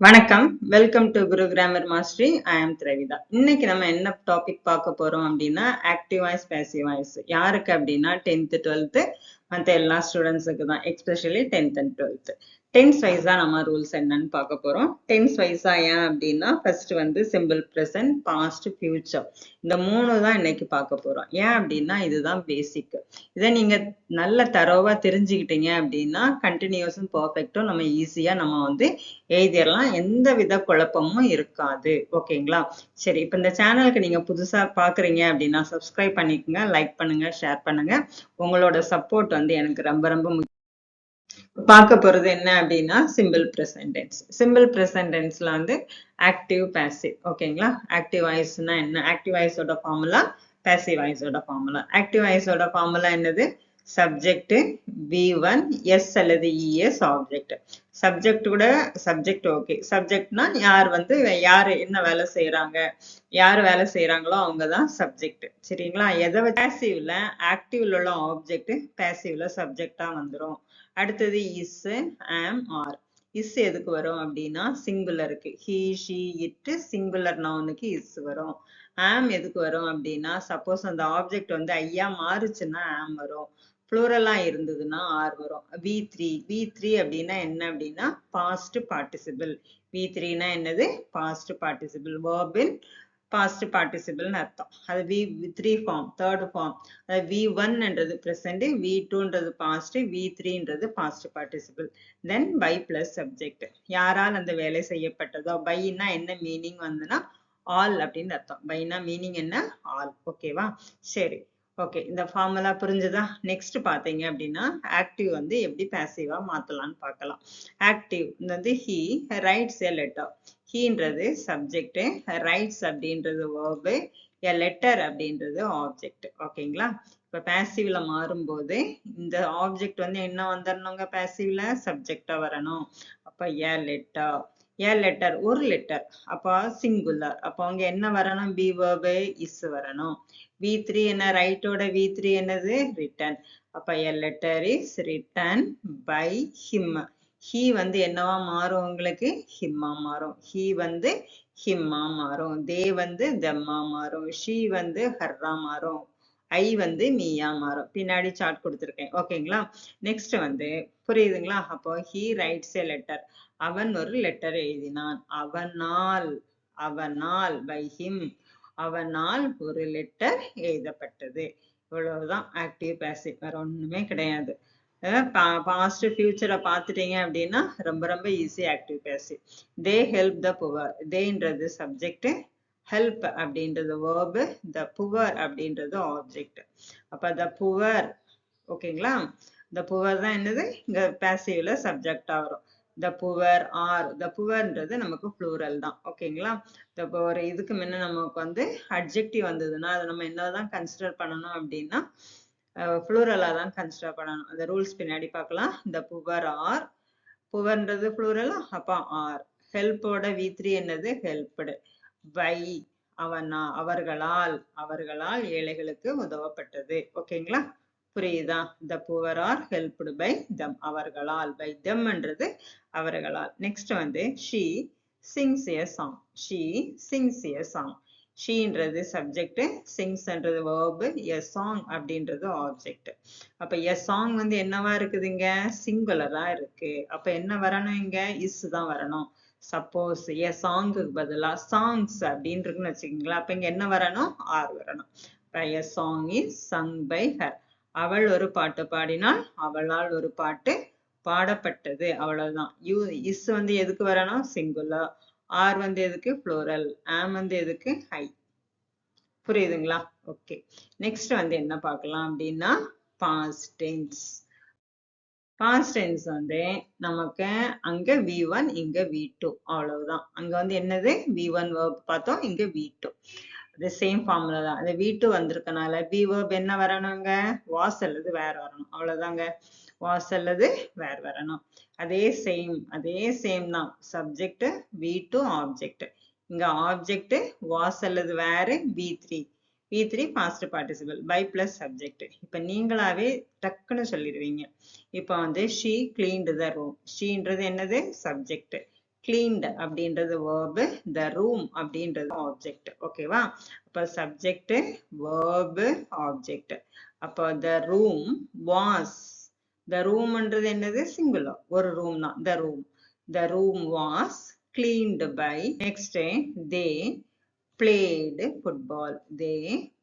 வணக்கம், welcome to Guru grammar mastery. I am Dravitha. இன்னைக்கு நம்ம என்ன டாபிக் பார்க்க போறோம் அப்படின்னா ஆக்டிவ் வாய்ஸ் பேசிவ் வாய்ஸ். யாருக்கு அப்படின்னா 10th 12th மற்ற எல்லா ஸ்டூடெண்ட்ஸுக்கு தான், especially 10th and 12th. Tense வைஸா நம்ம ரூல்ஸ் என்னன்னு பார்க்க போறோம். டென்ஸ் வைஸா ஏன் அப்படின்னா ஃபர்ஸ்ட் வந்து சிம்பிள் ப்ரெசன்ட், பாஸ்ட், ஃபியூச்சர், இந்த மூணு தான் இன்னைக்கு பார்க்க போறோம். ஏன் அப்படின்னா இதுதான் பேசிக். இதை நீங்க நல்ல தரோவா தெரிஞ்சுக்கிட்டீங்க அப்படின்னா கண்டினியூஸும் பர்ஃபெக்டும் நம்ம ஈஸியா நம்ம வந்து எழுதிடலாம். எந்த வித குழப்பமும் இருக்காது. ஓகேங்களா? சரி, இப்ப இந்த சேனலுக்கு நீங்க புதுசா பாக்குறீங்க அப்படின்னா சப்ஸ்கிரைப் பண்ணிக்கோங்க, லைக் பண்ணுங்க, ஷேர் பண்ணுங்க. உங்களோட சப்போர்ட் வந்து எனக்கு ரொம்ப ரொம்ப முக்கியம். பார்க்க போறது என்ன அப்படின்னா simple present tense. Simple present டென்ஸ்ல வந்து ஆக்டிவ் பாசிவ். ஓகேங்களா? ஆக்டிவ் வாய்ஸ்னா என்ன? ஆக்டிவ் வாய்ஸோட ஃபார்முலா, பாசிவ் வாய்ஸோட ஃபார்முலா. ஆக்டிவ் வாய்ஸோட ஃபார்முலா என்னது? சப்ஜெக்ட் V1 எஸ் அல்லது இஎஸ் ஆப்ஜெக்ட். சப்ஜெக்டோட சப்ஜெக்ட் ஓகே. சப்ஜெக்ட்னா யார் வந்து யாரு என்ன வேலை செய்யறாங்க, யார் வேலை செய்யறாங்களோ அவங்கதான் சப்ஜெக்ட். சரிங்களா? எதை பாசிவ்ல ஆக்டிவ்ல உள்ள ஆப்ஜெக்ட் பாசிவ்ல சப்ஜெக்டா வந்துரும். அடுத்தது இஸ், ஆம், ஆர். இஸ் எதுக்கு வரும் அப்படின்னா சிங்குலருக்கு ஹி, ஷி, இட், சிங்குலர் நவுனுக்கு இஸ் வரும். ஆம் எதுக்கு வரும் அப்படின்னா சப்போஸ் அந்த ஆப்ஜெக்ட் வந்து ஐயா மாறுச்சுன்னா ஆம் வரும். புளூரலா இருந்ததுன்னா ஆர் வரும். V3 அப்படின்னா என்ன அப்படின்னா பாஸ்ட் பார்ட்டிசிபிள். V3னா என்னது? Past participle. வேர்பின் பாஸ்ட் பார்ட்டிசிபிள்னு அர்த்தம். அது V3 ஃபார்ம், தேர்ட் ஃபார்ம். அது V1ன்றது பிரசன்ட், V2ன்றது பாஸ்ட், V3ன்றது past participle. Then by plus subject. யாரால் அந்த வேலை செய்யப்பட்டதோ. பைனா என்ன மீனிங் வந்துன்னா ஆல் அப்படின்னு அர்த்தம். பைனா மீனிங் என்ன? ஆல். ஓகேவா? சரி, ஓகே. இந்த ஃபார்முலா புரிஞ்சுதா? நெக்ஸ்ட் பாத்தீங்க அப்படின்னா ஆக்டிவ் வந்து எப்படி பாசிவா மாத்தலாம்னு பார்க்கலாம். ஆக்டிவ் வந்து ஹி ரைட்ஸ் எ லெட்டர். ஹீன்றது சப்ஜெக்ட், ரைட்ஸ் அப்படின்றது வேர்பு, எ லெட்டர் அப்படின்றது ஆப்ஜெக்ட். ஓகேங்களா? இப்ப பாசிவ்ல மாறும்போது இந்த ஆப்ஜெக்ட் வந்து என்ன வந்துடணுங்க? பாசிவ்ல சப்ஜெக்டா வரணும். அப்ப எ லெட்டர். ஏ லெட்டர் ஒரு லெட்டர், அப்போ சிங்குலர். அப்போ அங்க என்ன வரணும்? பி வேர்பு இஸ் வரணும். V3 என்ன? ரைட்டோட V3 என்னது? ரிட்டன். அப்ப a letter is written by him. He வந்து என்னவா மாறும்? உங்களுக்கு ஹிம்மா மாறும். ஹி வந்து ஹிம்மா மாறும். தே வந்து தெம்மா மாறும். ஷி வந்து ஹர்ரா மாறும். ஐ வந்து மீயா மாறும். பின்னாடி சார்ட் கொடுத்துருக்கேன். ஓகேங்களா? நெக்ஸ்ட் வந்து புரியுதுங்களா? அப்போ ஹி ரைட்ஸ் எ லெட்டர். அவன் ஒரு லெட்டர் எழுதினான். அவனால் பை ஹிம், அவனால் ஒரு லெட்டர் எழுதப்பட்டது. இவ்வளவுதான் ஆக்டிவ் பாசிவ். வேற ஒண்ணுமே கிடையாது. பாஸ்ட் ஃபியூச்சரை பார்த்துட்டீங்க அப்படின்னா ரொம்ப ரொம்ப easy active passive. They help the poor. தேன்றது சப்ஜெக்ட், ஹெல்ப் அப்படின்றது வேர்பு, த புவர் அப்படின்றது ஆப்ஜெக்ட். அப்ப த புவர். ஓகேங்களா? த புவர் தான் என்னது? இங்க பாசிவ்ல சப்ஜெக்டா வரும். த புவர் ஆர். த புவர்ன்றது நமக்கு ப்ளூரல் தான். ஓகேங்களா? இப்போ ஒரு இதுக்கு முன்ன நமக்கு வந்து அட்ஜெக்டிவ் வந்ததுன்னா அதை நம்ம என்னதான் கன்சிடர் பண்ணணும் அப்படின்னா ப்ளூரலா தான் கன்சிடர் பண்ணணும். அந்த ரூல்ஸ் பின்னாடி பார்க்கலாம். த புவர் ஆர். புவர்ன்றது ப்ளூரலா, அப்ப ஆர். ஹெல்ப்போட V3 என்னது? ஹெல்ப்டு. பை அவர்களால், அவர்களால் ஏழைகளுக்கு உதவப்பட்டது. ஓகேங்களா? புரியுதா? The poor are helped by them. அவர்களால். பை தம்ன்றது அவர்களால். நெக்ஸ்ட் வந்து she sings a song. She sings a song. ஷீன்றது சப்ஜெக்ட், சிங்ஸ்ன்றது வேர்பு, எ சாங் அப்படின்றது ஆப்ஜெக்ட். அப்ப எ சாங் வந்து என்னவா இருக்குதுங்க? சிங்குலரா இருக்கு. அப்ப என்ன வரணும்? இங்க இஸ் தான் வரணும். சப்போஸ் எ சாங்குக்கு பதிலா சாங்ஸ் அப்படின்னு இருக்குன்னு வச்சுக்கீங்களா, அப்ப இங்க என்ன வரணும்? ஆர் வரணும். A song is sung by her. அவள் ஒரு பாட்டு பாடினாள், அவளால் ஒரு பாட்டு பாடப்பட்டது. அவ்வளவுதான். இஸ் வந்து எதுக்கு வரணும்? சிங்குலர். ஆர் வந்து எதுக்கு? ப்ளூரல். ஆம் வந்து எதுக்கு? ஹை. புரியுதுங்களா? ஓகே. நெக்ஸ்ட் வந்து என்ன பார்க்கலாம் அப்படின்னா பாஸ்ட் டென்ஸ். பாஸ்ட் டென்ஸ் வந்து நமக்கு அங்க V1 இங்க V2 அவ்வளவுதான். அங்க வந்து என்னது? V1 verb பார்த்தோம், இங்க V2. அது சேம் ஃபார்முலா தான். அந்த V2 வந்திருக்கனால V verb என்ன வரணுங்க? வாஸ் அல்லது வேர் வரணும். அவ்வளவுதாங்க. வாஸ் அல்லது வேர் வரணும். அதே சேம் தான். Subject V2 object. இங்க ஆப்ஜெக்ட் வாஸ் அல்லது வேர் V3 past participle by plus subject. இப்ப நீங்களாவே டக்குன்னு சொல்லிடுவீங்க. இப்ப வந்து she cleaned the room. sheன்றது என்னது? சப்ஜெக்ட். cleaned அப்படின்றது verb, the room அப்படின்றது object. ஓகேவா? அப்ப subject, verb, object. அப்ப the room was, the room என்றது என்னது? singular. ஒரு room தான், the room. The room was cleaned by, next they played football. They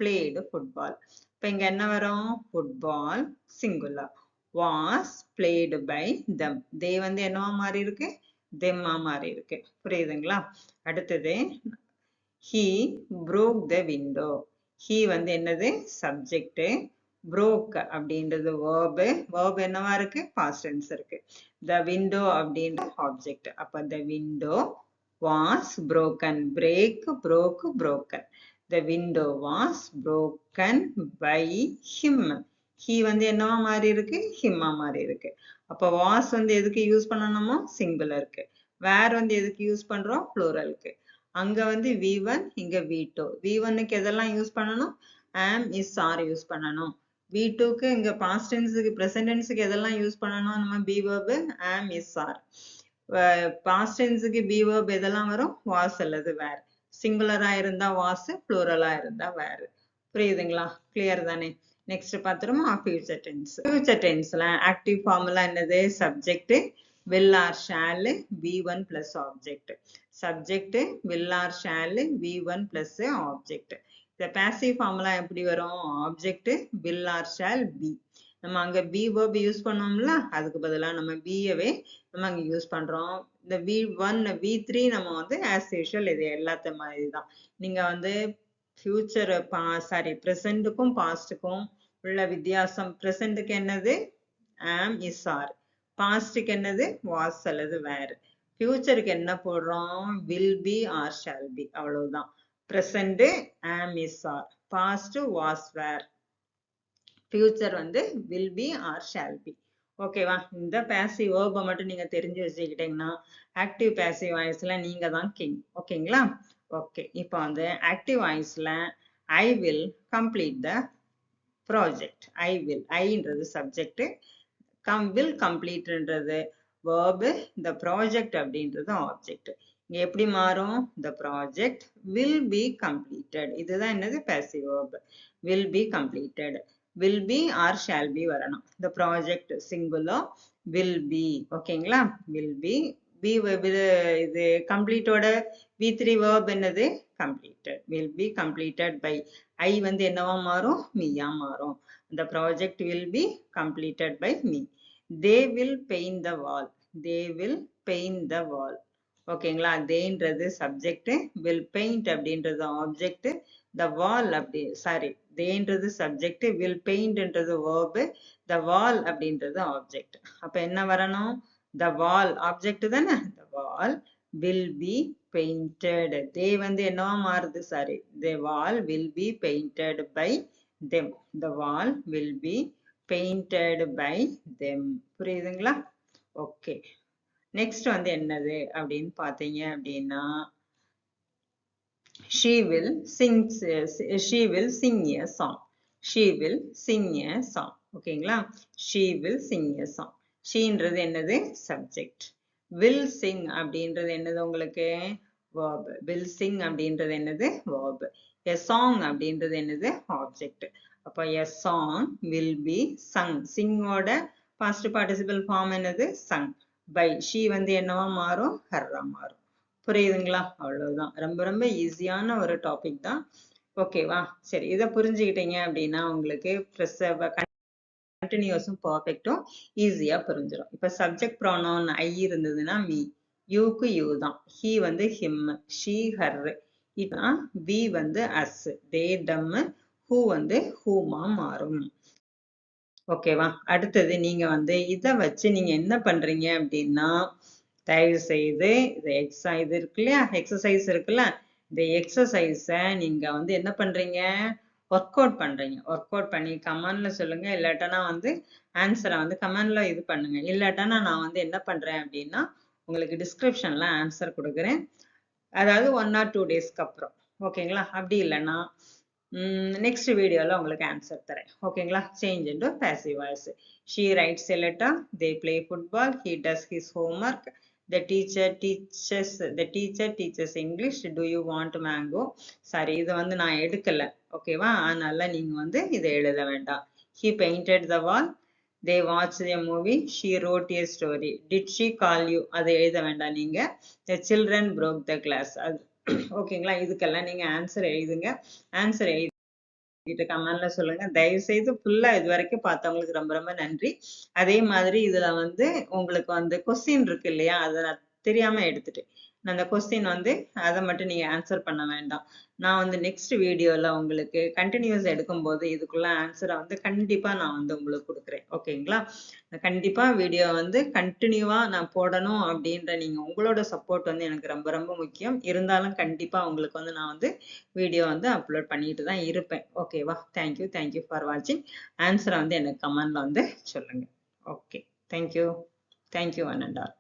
played football. இப்ப இங்க என்ன வரும்? football singular. was played by them. they வந்து என்னவா மாறி இருக்கு? them ஆ மாறி இருக்கு. புரியுதுங்களா? அடுத்தது he broke the window. he வந்து என்னது? subject. broke அப்படின்றது verb. verb என்னவா இருக்கு? past tense இருக்கு. the window அப்படின்ற object. அப்ப the window was broken. break, broke, broken. The window was broken by him. he வந்து என்னவா மாறி இருக்கு? him ஆ மாறி இருக்கு. அப்ப was வந்து எதுக்கு யூஸ் பண்ணணுமோ? singularக்கு. where வந்து எதுக்கு யூஸ் பண்றோம்? pluralக்கு. அங்க வந்து v1, இங்க v2. v1க்கு எதெல்லாம் யூஸ் பண்ணணும்? am, is, are யூஸ் பண்ணணும். v2க்கு இங்க past tenseக்கு present tenseக்கு எதெல்லாம் யூஸ் பண்ணணும்? நம்ம be verb, am, is, are. past tenseக்கு be verb எதெல்லாம் வரும்? was அல்லது were. சிங்குலரா இருந்தா was, plural-ஆ இருந்தா were. புரியுதுங்களா? clear தானே? next பாத்துருமா? future tense. future tenseல active formula என்னது? subject, will or shall, v1 plus object. subject, will or shall, v1 plus object. இந்த passive formula எப்படி வரும்? object, will or shall, be. நம்ம அங்க be verb யூஸ் பண்ணோம்ல, அதுக்கு பதிலா நம்ம be யவே நம்ம அங்க யூஸ் பண்றோம். இந்த v1, v3 நம்ம வந்து as usual இது எல்லாத்த மாதிரி தான். நீங்க வந்து future, presentக்கும் pastக்கும் உள்ள வித்தியாசம். presentக்கு என்னது? am, is, are. pastக்கு என்னது? was அல்லது were. futureக்கு என்ன போடுறோம்? will be or shall be. அவ்வளவுதான். present am, is, are. past was, were. future வந்து will be or shall be. ஓகேவா? இந்த passive verb மட்டும் நீங்க தெரிஞ்சு வச்சுக்கிட்டீங்கன்னா active passive voiceல நீங்க தான் king. ஓகேங்களா? ஓகே. இப்போ வந்து active voiceல I will complete the project. I will. I-ன்றது subject. will complete ன்றது verb. the project அப்படின்றது object. இங்க எப்படி மாறும்? the project will be completed. இதுதான் என்னது? passive verb. will be completed. will be or shall be வரணும். the project singular, will be. ஓகேங்களா? will be. be இது complete ஓட v3 verb என்னது? completed. will be completed by. I வந்து என்னவா மாறும்? me-ஆ மாறும். the project will be completed by me. they will paint the wall. they will paint the wall. ஓகேங்களா? theyன்றது subject, will paint அப்படின்றது object, the wall அப்படி theyன்றது subject, will paint ன்றது verb, the wall அப்படின்றது object. அப்ப என்ன வரணும்? the wall object தானே? the wall will be painted. they வந்து என்னவா மாறுது? the wall will be painted by them. the wall will be painted by them. புரியுதுங்களா? ஓகே. நெக்ஸ்ட் வந்து என்னது அப்படின்னு பார்த்தீங்க அப்படின்னா she will sing a song. she will sing a song. ஓகேங்களா? she will sing a song. sheன்றது என்னது? subject. will sing அப்படின்றது என்னது உங்களுக்கு? verb. will sing அப்படின்றது என்னது? verb. a song அப்படின்றது என்னது? object. அப்ப a song will be sung. sing ஓட past participle form என்னது? sung. by. she வந்து என்னவா மாறும்? her-ஆ மாறும். புரியுதுங்களா? அவ்வளவுதான். ரொம்ப ரொம்ப ஈஸியான ஒரு டாபிக் தான். ஓகேவா? சரி, இதை புரிஞ்சுக்கிட்டீங்க அப்படின்னா உங்களுக்கு கண்டினியூஸும் பர்ஃபெக்டும் ஈஸியா புரிஞ்சிடும். இப்ப சப்ஜெக்ட் ப்ரோனவுன் ஐ இருந்ததுன்னா மீ, யூக்கு யூ தான், ஹி வந்து ஹிம், ஷீ ஹர், இதான் வி வந்து அஸ், தே தம், ஹூ வந்து ஹூமா மாறும். ஓகேவா? அடுத்தது நீங்க வந்து இதை வச்சு நீங்க என்ன பண்றீங்க அப்படின்னா, தயவு செய்து இது இருக்கு இல்லையா, எக்ஸசைஸ் இருக்குல்ல, இந்த எக்ஸசைஸை நீங்க வந்து என்ன பண்றீங்க? ஒர்க் அவுட் பண்றீங்க. ஒர்க் அவுட் பண்ணி கமெண்ட்ல சொல்லுங்க. இல்லாட்டனா வந்து ஆன்சரை வந்து கமெண்ட்ல இது பண்ணுங்க. இல்லாட்டனா நான் வந்து என்ன பண்றேன் அப்படின்னா உங்களுக்கு டிஸ்கிரிப்ஷன்ல ஆன்சர் கொடுக்குறேன். அதாவது 1 or 2 டேஸ்க்கு அப்புறம். ஓகேங்களா? அப்படி இல்லைன்னா நெக்ஸ்ட் வீடியோல உங்களுக்கு ஆன்சர் தரேன். ஓகேங்களா? Change into passive voice. She writes a letter. They play football. He does his homework. the teacher teaches English. Do you want mango? சரி, இது வந்து நான் எடுக்கல. ஓகேவா? அதனால நீங்க வந்து இதை எழுத வேண்டாம். He painted the wall. They watched a movie. She wrote a story. Did she call you? அதை எழுத வேண்டாம் நீங்க. The children broke the glass. அது ஓகேங்களா? இதுக்கெல்லாம் நீங்க ஆன்சர் எழுதுங்க. ஆன்சர் எழுதிட்டு கமெண்ட்ல சொல்லுங்க. தயவு செய்து ஃபுல்லா இது வரைக்கும் பார்த்தவங்களுக்கு ரொம்ப ரொம்ப நன்றி. அதே மாதிரி இதுல வந்து உங்களுக்கு வந்து கொஸ்டின் இருக்கு இல்லையா, அதை நான் தெரியாம எடுத்துட்டேன். நான் அந்த கொஸ்டின் வந்து அதை மட்டும் நீங்க ஆன்சர் பண்ண வேண்டாம். நான் வந்து நெக்ஸ்ட் வீடியோல உங்களுக்கு கண்டினியூஸ் எடுக்கும்போது இதுக்குள்ள ஆன்சரை வந்து கண்டிப்பா நான் வந்து உங்களுக்கு கொடுக்குறேன். ஓகேங்களா? கண்டிப்பா வீடியோ வந்து கண்டினியூவா நான் போடணும் அப்படின்ற நீங்க உங்களோட சப்போர்ட் வந்து எனக்கு ரொம்ப ரொம்ப முக்கியம். இருந்தாலும் கண்டிப்பா உங்களுக்கு வந்து நான் வந்து வீடியோ வந்து அப்லோட் பண்ணிட்டு தான் இருப்பேன். ஓகேவா? தேங்க்யூ ஃபார் வாட்சிங். ஆன்சரை வந்து எனக்கு கமெண்ட்ல வந்து சொல்லுங்க. Okay, thank you one and all.